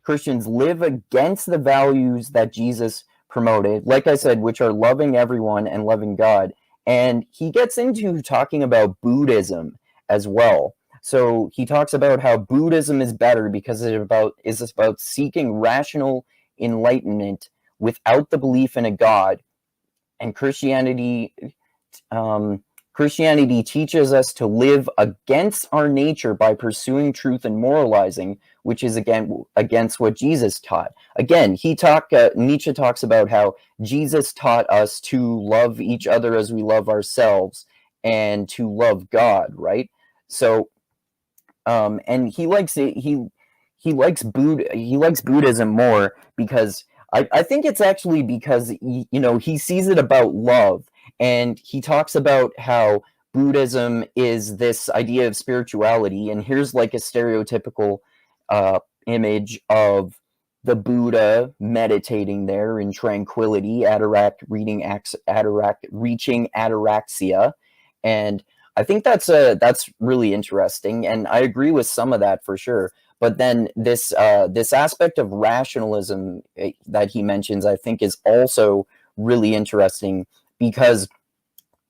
Christians live against the values that Jesus promoted, like I said, which are loving everyone and loving God. And he gets into talking about Buddhism as well. So he talks about how Buddhism is better because it's about seeking rational enlightenment without the belief in a God, and um, Christianity teaches us to live against our nature by pursuing truth and moralizing, which is again against what Jesus taught. Again, Nietzsche talks about how Jesus taught us to love each other as we love ourselves and to love God, right? So, and he likes it. He likes Buddhism more because I think it's actually because he sees it about love, and he talks about how Buddhism is this idea of spirituality, and here's like a stereotypical image of the Buddha meditating there in tranquility, reaching ataraxia, and I think that's really interesting, and I agree with some of that for sure. But then this aspect of rationalism that he mentions, I think, is also really interesting because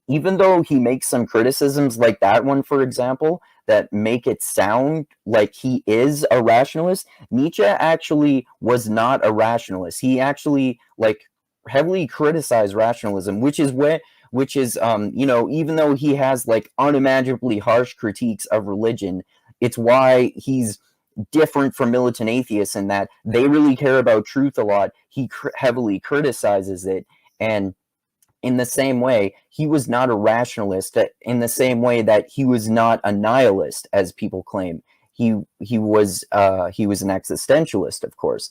even though he makes some criticisms like that one, for example, that make it sound like he is a rationalist, Nietzsche actually was not a rationalist. He actually like heavily criticized rationalism, even though he has like unimaginably harsh critiques of religion, it's why he's different from militant atheists in that they really care about truth a lot. He heavily criticizes it, and in the same way, he was not a rationalist. In the same way that he was not a nihilist, as people claim, he was an existentialist, of course.